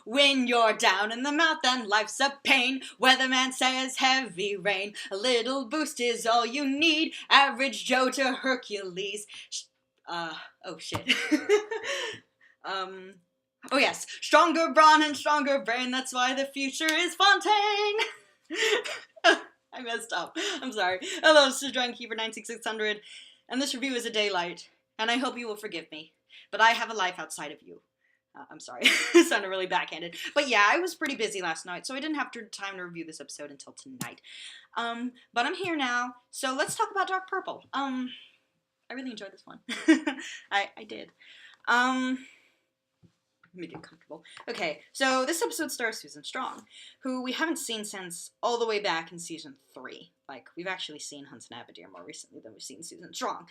When you're down in the mouth and life's a pain, weatherman says heavy rain. A little boost is all you need. Average Joe to Hercules. Oh shit. Oh yes. Stronger brawn and stronger brain. That's why the future is Fontaine. I messed up. I'm sorry. Hello, this is Keeper 96600, and this review is a daylight, and I hope you will forgive me. But I have a life outside of you. I'm sorry. It sounded really backhanded. But yeah, I was pretty busy last night, so I didn't have time to review this episode until tonight. But I'm here now, so let's talk about Dark Purple. I really enjoyed this one. I did. Make it comfortable. Okay, so this episode stars Susan Strong, who we haven't seen since all the way back in season 3. Like, we've actually seen Hunts and Abadir more recently than we've seen Susan Strong.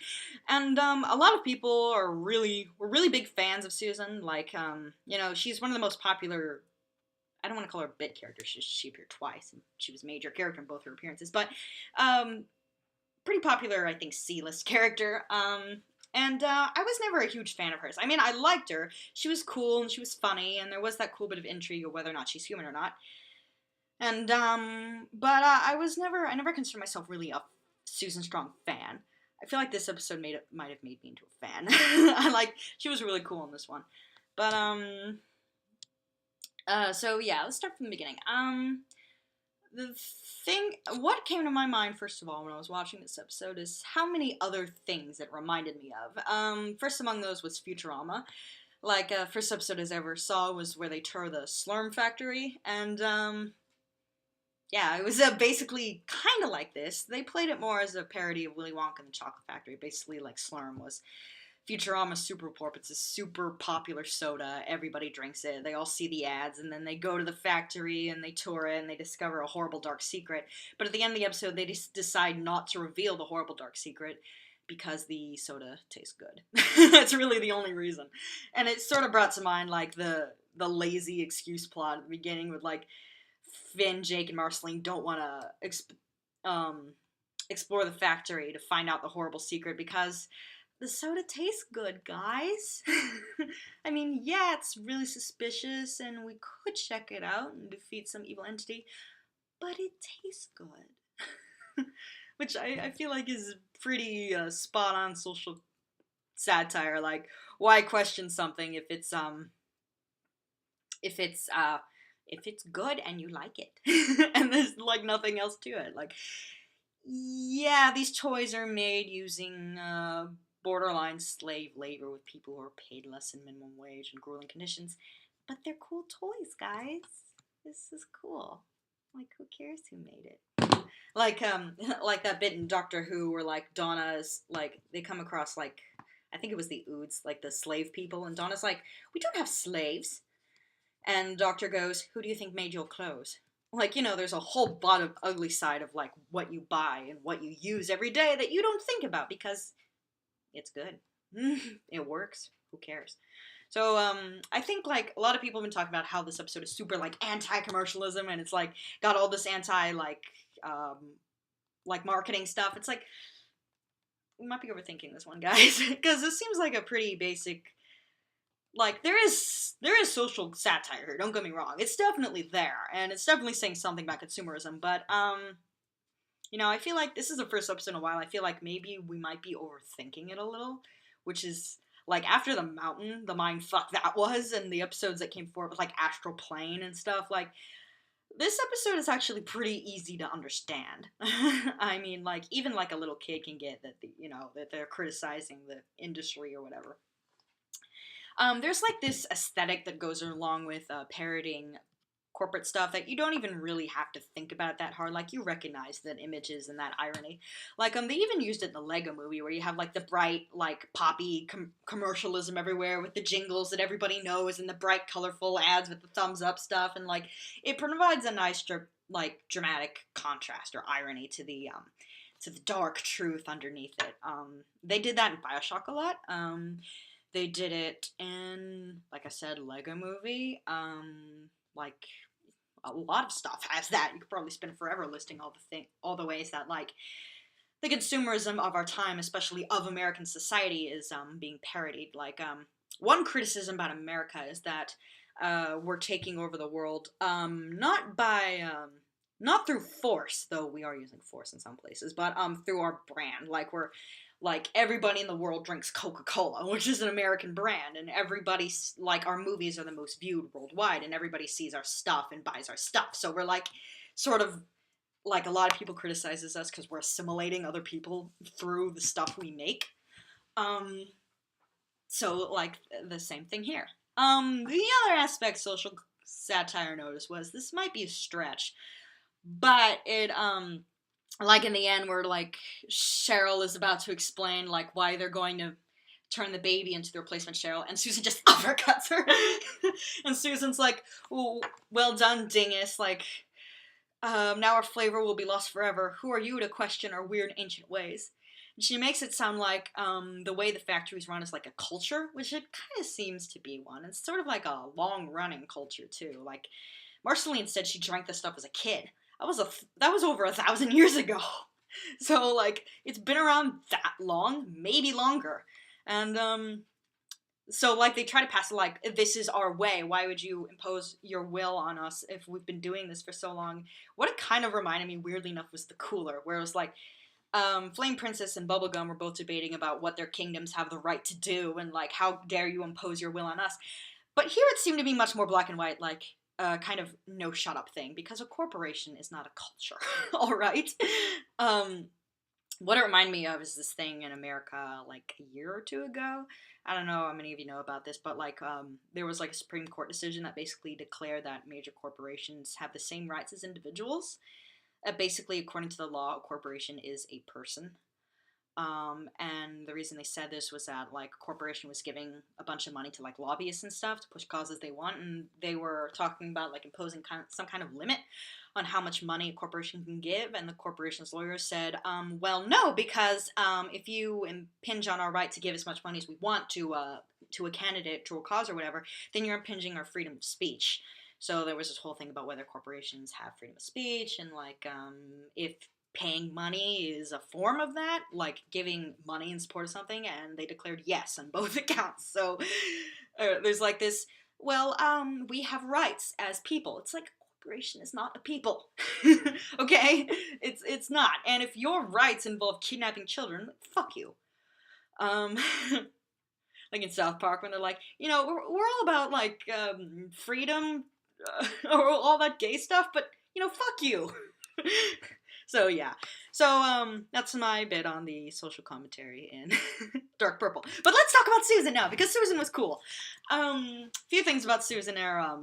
And, a lot of people were really big fans of Susan. Like, you know, she's one of the most popular, I don't want to call her a bit character, she appeared twice, and she was a major character in both her appearances, but, pretty popular, I think, C-list character. And I was never a huge fan of hers. I mean, I liked her. She was cool, and she was funny, and there was that cool bit of intrigue of whether or not she's human or not. And, but I never considered myself really a Susan Strong fan. I feel like this episode might have made me into a fan. She was really cool in this one. But, so yeah, let's start from the beginning. What came to my mind, first of all, when I was watching this episode is how many other things it reminded me of. First among those was Futurama. Like, first episode I ever saw was where they tour the Slurm factory, and, yeah, it was basically kind of like this. They played it more as a parody of Willy Wonka and the Chocolate Factory, basically like Slurm was Futurama Super Pulp. It's a super popular soda. Everybody drinks it. They all see the ads, and then they go to the factory, and they tour it, and they discover a horrible dark secret. But at the end of the episode, they just decide not to reveal the horrible dark secret because the soda tastes good. That's really the only reason. And it sort of brought to mind, like, the lazy excuse plot at the beginning with, like, Finn, Jake, and Marceline don't want to explore the factory to find out the horrible secret because the soda tastes good, guys. I mean, yeah, it's really suspicious, and we could check it out and defeat some evil entity, but it tastes good. Which I feel like is pretty spot-on social satire. Like, why question something if it's good and you like it? And there's, like, nothing else to it. Like, yeah, these toys are made using, borderline slave labor with people who are paid less than minimum wage and grueling conditions. But they're cool toys, guys. This is cool. Like, who cares who made it? Like, like that bit in Doctor Who where, like, Donna's, like, they come across, like, I think it was the Oods, like, the slave people, and Donna's like, we don't have slaves. And Doctor goes, who do you think made your clothes? Like, you know, there's a whole lot of ugly side of, like, what you buy and what you use every day that you don't think about because it's good. It works. Who cares? So, I think, like, a lot of people have been talking about how this episode is super, like, anti-commercialism, and it's, like, got all this anti, like, marketing stuff. It's like, we might be overthinking this one, guys, because this seems like a pretty basic, like, there is social satire here, don't get me wrong. It's definitely there, and it's definitely saying something about consumerism, but, you know, I feel like this is the first episode in a while. I feel like maybe we might be overthinking it a little, which is, like, after The Mountain, the mindfuck that was, and the episodes that came forward with, like, Astral Plane and stuff, like, this episode is actually pretty easy to understand. I mean, like, even, like, a little kid can get that, you know, that they're criticizing the industry or whatever. There's, like, this aesthetic that goes along with parodying corporate stuff that you don't even really have to think about it that hard. Like, you recognize that images and that irony. Like, they even used it in the Lego movie where you have, like, the bright, like, poppy commercialism everywhere with the jingles that everybody knows and the bright, colorful ads with the thumbs up stuff. And, like, it provides a nice, like, dramatic contrast or irony to the dark truth underneath it. They did that in BioShock a lot. They did it in, like I said, Lego movie. Like, a lot of stuff has that. You could probably spend forever listing all the ways that, like, the consumerism of our time, especially of American society, is being parodied. Like, one criticism about America is that were taking over the world. Not through force, though we are using force in some places, but through our brand. Like everybody in the world drinks Coca-Cola, which is an American brand, and everybody's like our movies are the most viewed worldwide, and everybody sees our stuff and buys our stuff. So we're like sort of like a lot of people criticizes us because we're assimilating other people through the stuff we make. Um, so like the same thing here. The other aspect social satire noticed was this might be a stretch, but it like in the end where like Cheryl is about to explain like why they're going to turn the baby into the replacement Cheryl, and Susan just uppercuts her. And Susan's like, well done, dingus, like now our flavor will be lost forever. Who are you to question our weird ancient ways? And she makes it sound like the way the factories run is like a culture, which it kind of seems to be one. It's sort of like a long-running culture too. Like Marceline said she drank this stuff as a kid. That was over 1,000 years ago. So like it's been around that long, maybe longer. And so like they try to pass it like this is our way. Why would you impose your will on us if we've been doing this for so long? What it kind of reminded me, weirdly enough, was the Cooler, where it was like Flame Princess and Bubblegum were both debating about what their kingdoms have the right to do and like how dare you impose your will on us. But here it seemed to be much more black and white, like kind of no shut up thing, because a corporation is not a culture. All right. What it reminded me of is this thing in America like a year or two ago. I don't know how many of you know about this, but like there was like a Supreme Court decision that basically declared that major corporations have the same rights as individuals. Basically, according to the law, a corporation is a person. And the reason they said this was that like a corporation was giving a bunch of money to like lobbyists and stuff to push causes they want, and they were talking about like imposing some kind of limit on how much money a corporation can give, and the corporation's lawyer said, well, no, because if you impinge on our right to give as much money as we want to a candidate, to a cause or whatever, then you're impinging our freedom of speech. So there was this whole thing about whether corporations have freedom of speech, and like if paying money is a form of that, like giving money in support of something, and they declared yes on both accounts. So there's like this, well, we have rights as people. It's like a corporation is not a people. Okay? It's not. And if your rights involve kidnapping children, fuck you. Like in South Park when they're like, you know, we're all about like freedom or all that gay stuff, but you know, fuck you. So yeah, so that's my bit on the social commentary in Dark Purple. But let's talk about Susan now, because Susan was cool. Few things about Susan are,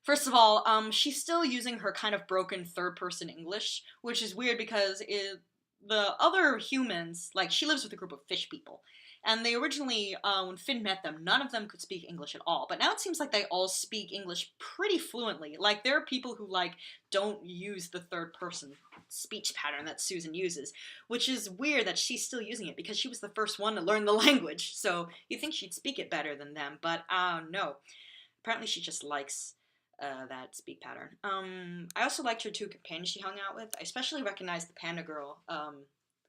first of all, she's still using her kind of broken third-person English, which is weird because the other humans, like she lives with a group of fish people. And they originally, when Finn met them, none of them could speak English at all. But now it seems like they all speak English pretty fluently. Like, there are people who, like, don't use the third-person speech pattern that Susan uses. Which is weird that she's still using it, because she was the first one to learn the language. So you'd think she'd speak it better than them, but no. Apparently she just likes that speak pattern. I also liked her two companions she hung out with. I especially recognized the panda girl,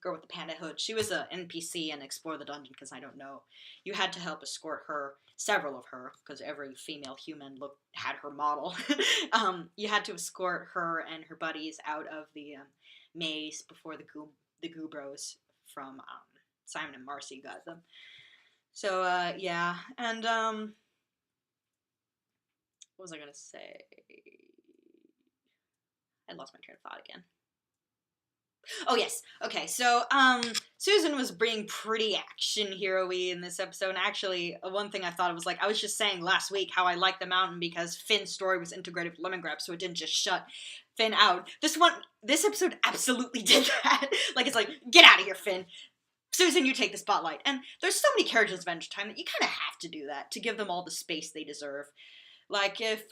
girl with the panda hood. She was a NPC in Explore the Dungeon, because I don't know. You had to help escort her, several of her, because every female human had her model. You had to escort her and her buddies out of the maze before the Goobros from Simon and Marcy got them. So yeah, and what was I gonna say? I lost my train of thought again. Oh, yes. Okay, so, Susan was being pretty action hero-y in this episode, and actually, one thing I thought was, like, I was just saying last week how I liked the mountain because Finn's story was integrated with Lemongrab, so it didn't just shut Finn out. This episode absolutely did that. Like, it's like, get out of here, Finn. Susan, you take the spotlight. And there's so many characters in Adventure Time that you kind of have to do that to give them all the space they deserve. Like, if,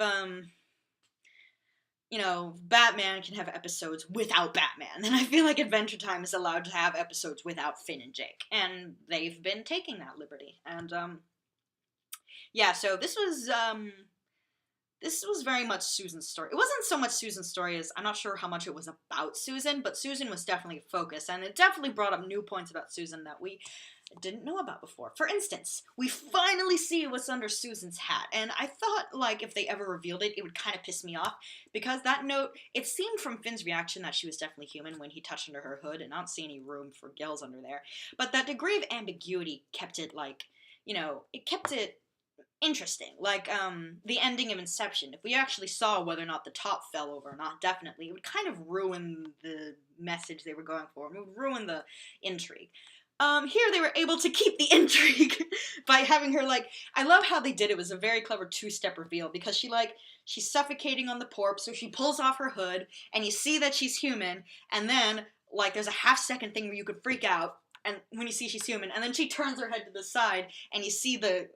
you know, Batman can have episodes without Batman, then I feel like Adventure Time is allowed to have episodes without Finn and Jake, and they've been taking that liberty. And yeah, so this was very much Susan's story. It wasn't so much Susan's story as I'm not sure how much it was about Susan, but Susan was definitely a focus, and it definitely brought up new points about Susan that we didn't know about before. For instance, we finally see what's under Susan's hat, and I thought, like, if they ever revealed it, it would kind of piss me off, because that note, it seemed from Finn's reaction that she was definitely human when he touched under her hood, and I don't see any room for gills under there, but that degree of ambiguity kept it, like, it kept it interesting. Like, the ending of Inception. If we actually saw whether or not the top fell over or not, definitely, it would kind of ruin the message they were going for. It would ruin the intrigue. Here they were able to keep the intrigue by having her, like, I love how they did it. It was a very clever two-step reveal, because she's suffocating on the porp, so she pulls off her hood, and you see that she's human, and then, like, there's a half-second thing where you could freak out, and when you see she's human, and then she turns her head to the side, and you see the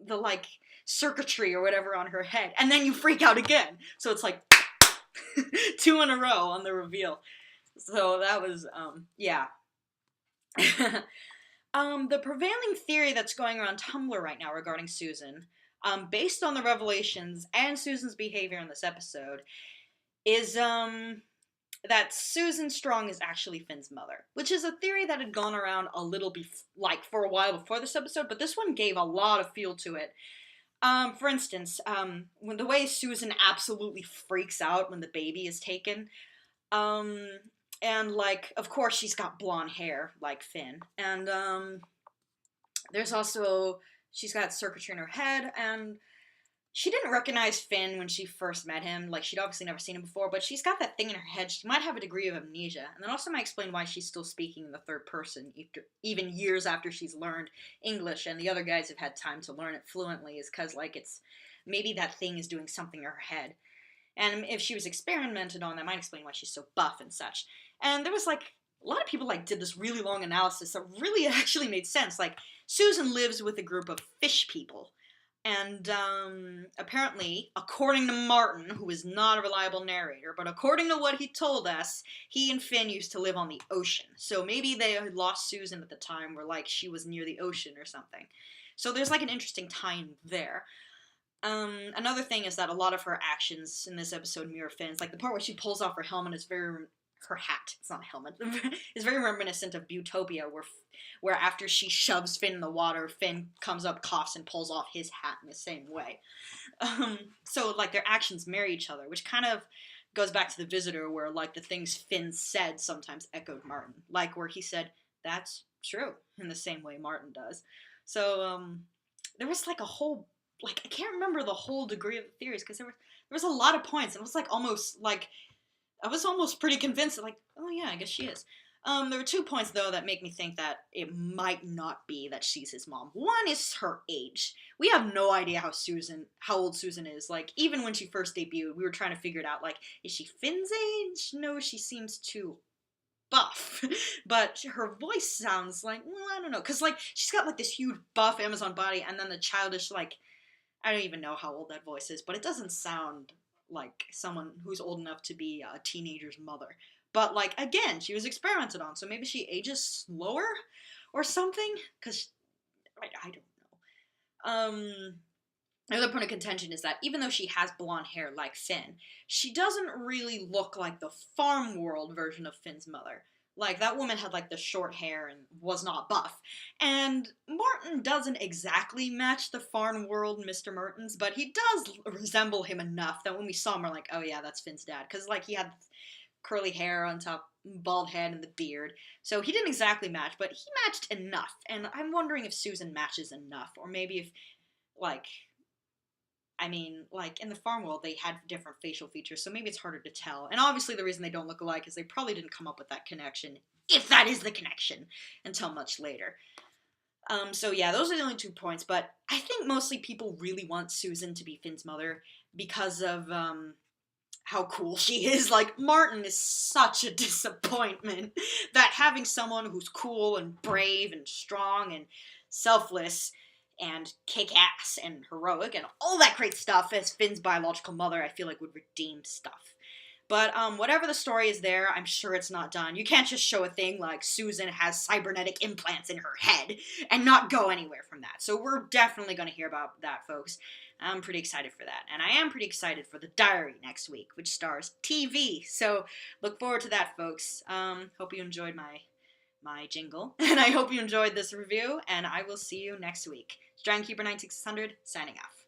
like, circuitry or whatever on her head, and then you freak out again. So it's like, 2 in a row on the reveal. So that was, yeah. The prevailing theory that's going around Tumblr right now regarding Susan, based on the revelations and Susan's behavior in this episode, is, that Susan Strong is actually Finn's mother, which is a theory that had gone around a little for a while before this episode, but this one gave a lot of fuel to it. For instance, when the way Susan absolutely freaks out when the baby is taken, and, like, of course she's got blonde hair, like Finn, and, there's also, she's got circuitry in her head, and she didn't recognize Finn when she first met him. Like, she'd obviously never seen him before, but she's got that thing in her head. She might have a degree of amnesia. And that also might explain why she's still speaking in the third person, even years after she's learned English and the other guys have had time to learn it fluently, is because, like, it's, maybe that thing is doing something in her head. And if she was experimented on, that might explain why she's so buff and such. And there was, like, a lot of people, like, did this really long analysis that really actually made sense. Like, Susan lives with a group of fish people. And, apparently, according to Martin, who is not a reliable narrator, but according to what he told us, he and Finn used to live on the ocean. So maybe they had lost Susan at the time where, like, she was near the ocean or something. So there's, like, an interesting tie-in there. Another thing is that a lot of her actions in this episode mirror Finn's. Like, the part where she pulls off her helmet is her hat, it's not a helmet, is very reminiscent of Buttopia, where after she shoves Finn in the water, Finn comes up, coughs, and pulls off his hat in the same way. So, like, their actions mirror each other, which kind of goes back to The Visitor, where, like, the things Finn said sometimes echoed Martin. Like, where he said, that's true, in the same way Martin does. So, there was, like, a whole, like, I can't remember the whole degree of the theories, because there was a lot of points, and it was, like, almost, like, I was almost pretty convinced that, like, oh yeah, I guess she is. There were 2 points, though, that make me think that it might not be that she's his mom. One is her age. We have no idea how old Susan is. Like, even when she first debuted, we were trying to figure it out. Like, is she Finn's age? No, she seems too buff. But her voice sounds like, well, I don't know. Because, like, she's got, like, this huge buff Amazon body, and then the childish, like, I don't even know how old that voice is, but it doesn't sound like someone who's old enough to be a teenager's mother. But, like, again, she was experimented on, so maybe she ages slower or something? Because, I don't know. Another point of contention is that even though she has blonde hair like Finn, she doesn't really look like the farm world version of Finn's mother. Like, that woman had, like, the short hair and was not buff. And Martin doesn't exactly match the farm world Mr. Mertens, but he does resemble him enough that when we saw him, we're like, oh yeah, that's Finn's dad. Because, like, he had curly hair on top, bald head, and the beard. So he didn't exactly match, but he matched enough. And I'm wondering if Susan matches enough. Or maybe if, like, I mean, like, in the farm world, they had different facial features, so maybe it's harder to tell. And obviously the reason they don't look alike is they probably didn't come up with that connection, if that is the connection, until much later. So yeah, those are the only 2 points, but I think mostly people really want Susan to be Finn's mother because of, how cool she is. Like, Martin is such a disappointment that having someone who's cool and brave and strong and selfless and kick-ass and heroic and all that great stuff as Finn's biological mother, I feel like would redeem stuff. But whatever the story is there, I'm sure it's not done. You can't just show a thing like Susan has cybernetic implants in her head and not go anywhere from that. So we're definitely going to hear about that, folks. I'm pretty excited for that. And I am pretty excited for The Diary next week, which stars TV. So look forward to that, folks. Hope you enjoyed my my jingle. And I hope you enjoyed this review, and I will see you next week. Dragonkeeper 9600 signing off.